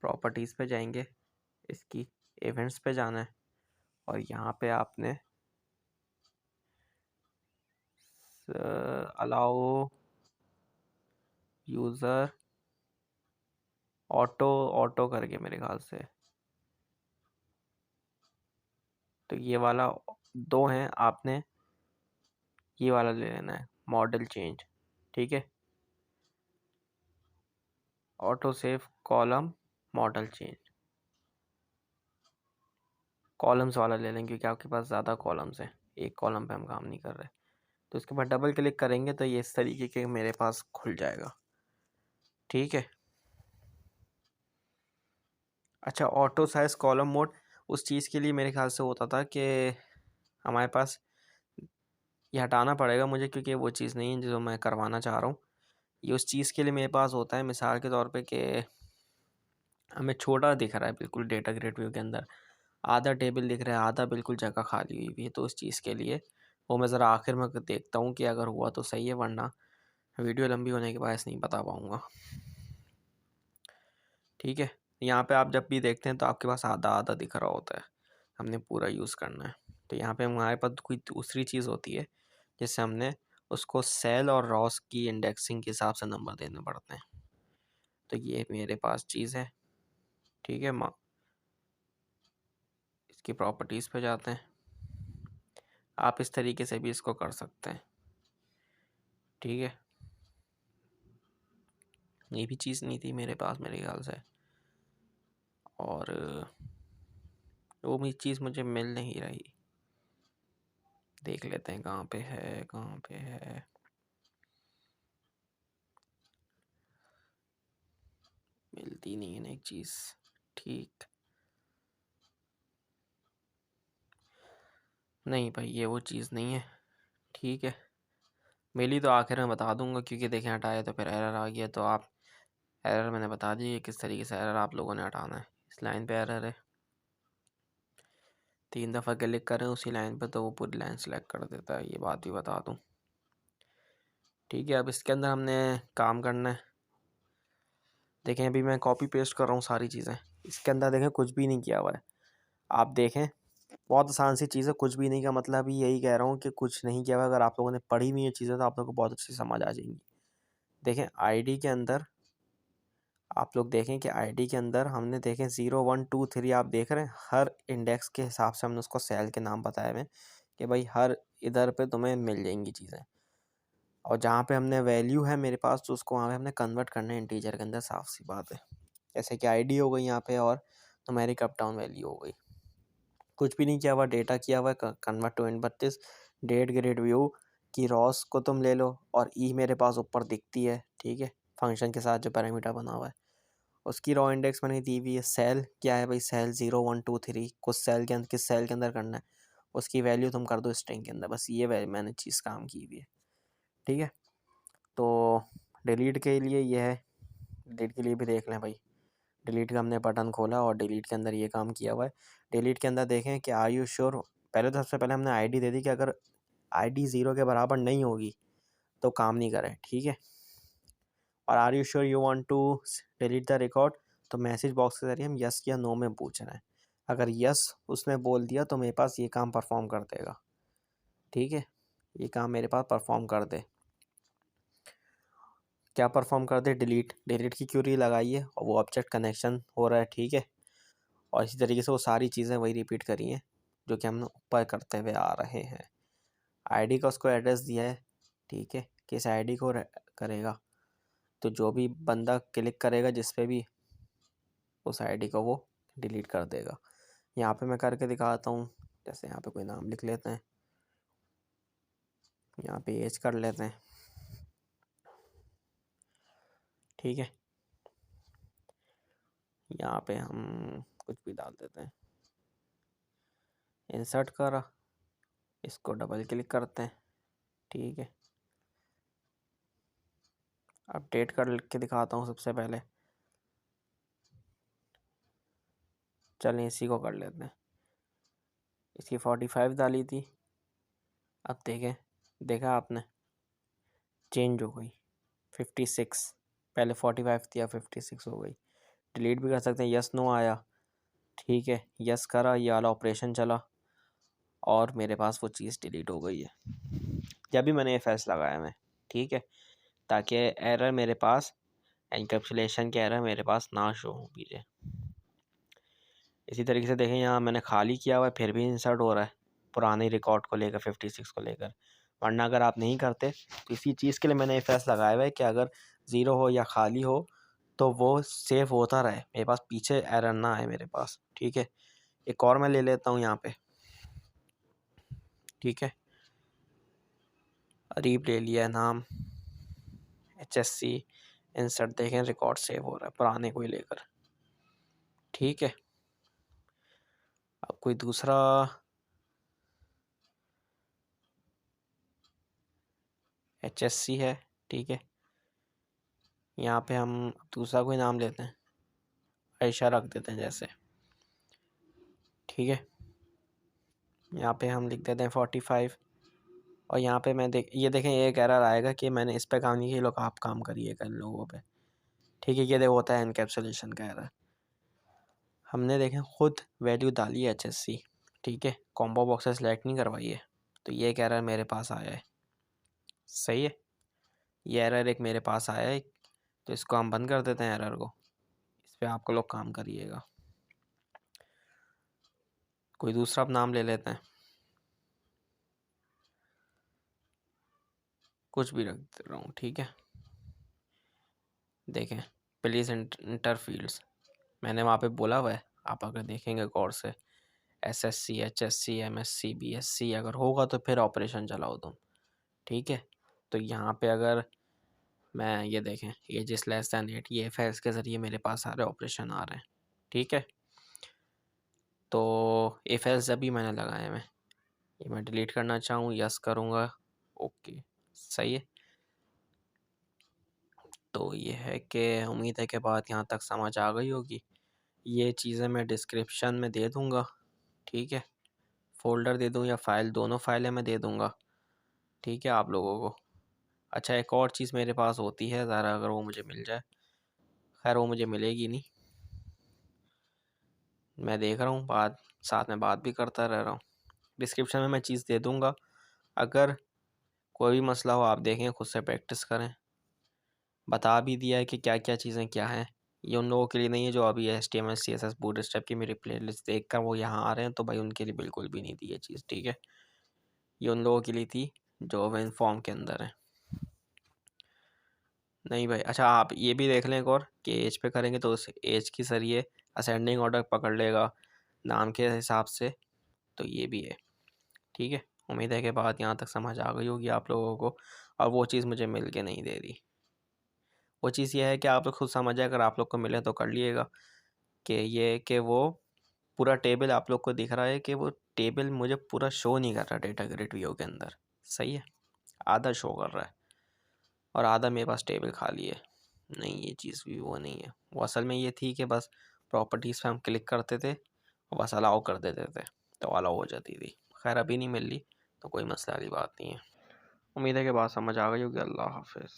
प्रॉपर्टीज़ पे जाएंगे, इसकी इवेंट्स पे जाना है, और यहाँ पे आपने अलाउ यूज़र ऑटो करके मेरे ख्याल से, तो ये वाला 2 हैं, आपने ये वाला ले लेना है मॉडल चेंज। ठीक है, auto save column model change, columns वाला ले लेंगे क्योंकि आपके पास ज़्यादा कॉलम्स हैं, एक कॉलम पे हम काम नहीं कर रहे। तो इसके बाद डबल क्लिक करेंगे तो ये इस तरीके के मेरे पास खुल जाएगा। ठीक है, अच्छा, ऑटो साइज कॉलम मोड उस चीज़ के लिए मेरे ख्याल से होता था कि हमारे पास ये हटाना पड़ेगा मुझे, क्योंकि वो चीज़ नहीं है जो मैं करवाना चाह रहा हूँ। ये उस चीज़ के लिए मेरे पास होता है, मिसाल के तौर पे कि हमें छोटा दिख रहा है बिल्कुल डेटा ग्रिड व्यू के अंदर, आधा टेबल दिख रहा है, आधा बिल्कुल जगह खाली हुई है, तो उस चीज़ के लिए वो मैं ज़रा आखिर में देखता हूँ कि अगर हुआ तो सही है, वरना वीडियो लंबी होने के बाद नहीं बता पाऊँगा। ठीक है, यहाँ पे आप जब भी देखते हैं तो आपके पास आधा आधा दिख रहा होता है, हमने पूरा यूज़ करना है। तो यहाँ पे हमारे पास कोई दूसरी चीज़ होती है जिससे हमने उसको सेल और रॉस की इंडेक्सिंग के हिसाब से नंबर देने पड़ते हैं। तो ये मेरे पास चीज़ है। ठीक है, इसकी प्रॉपर्टीज़ पे जाते हैं, आप इस तरीके से भी इसको कर सकते हैं। ठीक है, ये भी चीज़ नहीं थी मेरे पास मेरे ख्याल से, और वो भी चीज़ मुझे मिल नहीं रही। देख लेते हैं कहाँ पे है, कहाँ पे है। मिलती नहीं है ना एक चीज़। ठीक, नहीं भाई ये वो चीज़ नहीं है। ठीक है, मिली तो आखिर में बता दूंगा, क्योंकि देखें हटाया तो फिर एरर आ गया, तो आप एरर मैंने बता दी किस तरीके से एरर आप लोगों ने हटाना है। इस लाइन पे एरर है, 3 दफ़ा क्लिक करें उसी लाइन पे तो वो पूरी लाइन सेलेक्ट कर देता है, ये बात भी बता दूं। ठीक है, अब इसके अंदर हमने काम करना है। देखें अभी मैं कॉपी पेस्ट कर रहा हूँ सारी चीज़ें, इसके अंदर देखें कुछ भी नहीं किया हुआ है। आप देखें बहुत आसान सी चीज़ है, कुछ भी नहीं का मतलब ही यही कह रहा हूँ कि कुछ नहीं किया हुआ। अगर आप लोगों ने पढ़ी हुई ये चीज़ें तो आप लोगों को बहुत अच्छी समझ आ जाएंगी। देखें ID के अंदर आप लोग देखें कि आईडी के अंदर हमने देखें 0 1 2 3 आप देख रहे हैं, हर इंडेक्स के हिसाब से हमने उसको सेल के नाम बताए हुए कि भाई हर इधर पे तुम्हें मिल जाएंगी चीज़ें, और जहाँ पे हमने वैल्यू है मेरे पास तो उसको वहाँ पे हमने कन्वर्ट करना है इंटीजर के अंदर, साफ सी बात है। जैसे कि आईडी हो गई यहाँ पे और न्यूमेरिक अप डाउन वैल्यू हो गई, कुछ भी नहीं किया हुआ, डेटा किया हुआ है convert to int 32, data grid view की रॉस को तुम ले लो और ई मेरे पास ऊपर दिखती है, ठीक है, फंक्शन के साथ जो पैरामीटर बना हुआ है उसकी रॉ इंडेक्स मैंने दी हुई है। सेल क्या है भाई, सेल 0 1 2 3 कुछ सेल के अंदर, किस सेल के अंदर करना है उसकी वैल्यू तुम कर दो स्ट्रिंग के अंदर, बस ये मैंने चीज़ काम की हुई है, ठीक है। तो डिलीट के लिए ये है, डिलीट के लिए भी देख लें भाई, डिलीट का हमने बटन खोला और डिलीट के अंदर ये काम किया हुआ है। डिलीट के अंदर देखें कि आर यू श्योर, पहले तो सबसे पहले हमने आईडी दे दी कि अगर आईडी 0 के बराबर नहीं होगी तो काम नहीं करे, ठीक है। और are you sure you want to delete the record, तो मैसेज बॉक्स के जरिए हम यस या नो में पूछ रहे हैं। अगर यस उसने बोल दिया तो मेरे पास ये काम परफॉर्म कर देगा, ठीक है, ये काम मेरे पास परफॉर्म कर दे। क्या परफॉर्म कर दे, डिलीट, डिलीट की क्यूरी लगाइए और वो ऑब्जेक्ट कनेक्शन हो रहा है, ठीक है। और इसी तरीके से वो सारी चीज़ें वही रिपीट करी हैं जो कि हम ऊपर करते हुए आ रहे हैं। आईडी का उसको एड्रेस दिया है, ठीक है, किस आईडी को करेगा, तो जो भी बंदा क्लिक करेगा जिस पे भी उस आईडी को वो डिलीट कर देगा। यहाँ पे मैं करके दिखाता हूँ, जैसे यहाँ पे कोई नाम लिख लेते हैं, यहाँ पे एज कर लेते हैं, ठीक है। यहाँ पे हम कुछ भी डाल देते हैं, इंसर्ट करा, इसको डबल क्लिक करते हैं, ठीक है। अपडेट कर के दिखाता हूँ सबसे पहले, चलें इसी को कर लेते हैं। इसकी 45 डाली थी, अब देखें, देखा आपने चेंज हो गई 56, पहले 45 थी अब 56 हो गई। डिलीट भी कर सकते हैं, यस नो आया, ठीक है, यस करा, ये वाला ऑपरेशन चला और मेरे पास वो चीज़ डिलीट हो गई है जब भी मैंने एफ लगाया मैं, ठीक है, ताकि एरर मेरे पास, एनकैप्सुलेशन के एरर मेरे पास ना शो हो पीछे। इसी तरीके से देखें, यहाँ मैंने खाली किया हुआ है फिर भी इंसर्ट हो रहा है पुराने रिकॉर्ड को लेकर, 56 को लेकर, वरना अगर आप नहीं करते तो इसी चीज़ के लिए मैंने एफ लगाया हुआ है कि अगर ज़ीरो हो या खाली हो तो वो सेव होता रहे, मेरे पास पीछे एरर ना आए मेरे पास, ठीक है। एक और मैं ले लेता हूँ यहाँ पे, ठीक है, रीप ले लिया नाम, HSC इंसर्ट, देखें रिकॉर्ड सेव हो रहा है पुराने को ही लेकर, ठीक है। अब कोई दूसरा HSC है, ठीक है, यहाँ पे हम दूसरा कोई नाम लेते हैं, आयशा रख देते हैं जैसे, ठीक है। यहाँ पे हम लिख देते हैं 45 और यहाँ पे मैं ये देखें एक एरर आएगा कि मैंने इस पे काम नहीं किया, लोग आप काम करिए कल लोगों पे, ठीक है, ये देखो होता है एनकैप्सुलेशन का एरर। हमने देखें खुद वैल्यू डाली है HSC, ठीक है, कॉम्बो बॉक्स सेलेक्ट नहीं करवाई है, तो ये एक एरर मेरे पास आया है, सही है, ये एरर एक मेरे पास आया है, तो इसको हम बंद कर देते हैं एरर को, इस पर आपको लोग काम करिएगा। कोई दूसरा आप नाम ले लेते हैं, कुछ भी रख दे रहा हूँ, ठीक है। देखें प्लीज़ इंटर फील्ड्स, मैंने वहाँ पे बोला हुआ है, आप अगर देखेंगे गौर से SSC HSC MSC BSC अगर होगा तो फिर ऑपरेशन चलाओ तुम, ठीक है। तो यहाँ पे अगर मैं ये देखें एज इज़ लेस दैन 8, ये एफ के ज़रिए मेरे पास सारे ऑपरेशन आ रहे हैं, ठीक है। तो एफ जब भी मैंने लगाए मैं, ये मैं डिलीट करना चाहूँ, यस करूँगा, ओके, सही है। तो ये है कि उम्मीद है कि बात यहाँ तक समझ आ गई होगी। ये चीज़ें मैं डिस्क्रिप्शन में दे दूँगा, ठीक है, फ़ोल्डर दे दूँ या फ़ाइल, दोनों फाइलें मैं दे दूँगा, ठीक है आप लोगों को। अच्छा एक और चीज़ मेरे पास होती है, ज़रा अगर वो मुझे मिल जाए, खैर वो मुझे मिलेगी नहीं, मैं देख रहा हूँ, बात साथ में बात भी करता रह रहा हूँ, डिस्क्रिप्शन में मैं चीज़ दे दूँगा, अगर कोई भी मसला हो आप देखें, खुद से प्रैक्टिस करें, बता भी दिया है कि क्या क्या चीज़ें क्या हैं, ये उन लोगों के लिए नहीं है जो अभी HTML CSS बूटस्ट्रैप की मेरी प्लेलिस्ट देखकर वो यहाँ आ रहे हैं, तो भाई उनके लिए बिल्कुल भी नहीं थी ये चीज़, ठीक है। ये उन लोगों के लिए थी जो वेन फॉर्म के अंदर है। नहीं भाई, अच्छा आप ये भी देख लें एक और कि एज पे करेंगे तो उस एज की सर ये असेंडिंग ऑर्डर पकड़ लेगा नाम के हिसाब से, तो ये भी है, ठीक है। उम्मीद है कि बात यहाँ तक समझ आ गई होगी आप लोगों को, और वो चीज़ मुझे मिल के नहीं दे रही। वो चीज़ ये है कि आप लोग खुद समझे, अगर आप लोग को मिले तो कर लिएगा कि ये कि वो पूरा टेबल आप लोग को दिख रहा है कि वो टेबल मुझे पूरा शो नहीं कर रहा डेटा ग्रिड व्यू के अंदर, सही है। आधा शो कर रहा है और आधा मेरे पास टेबल खाली है। नहीं, ये चीज़ भी वो नहीं है। वो असल में ये थी कि बस प्रॉपर्टीज़ पे हम क्लिक करते थे और बस अलाउ कर देते थे तो अलाउ हो जाती थी। खैर अभी नहीं मिल रही तो कोई मसला वाली बात नहीं है। उम्मीद है कि बात समझ आ गई होगी। अल्लाह हाफिज़।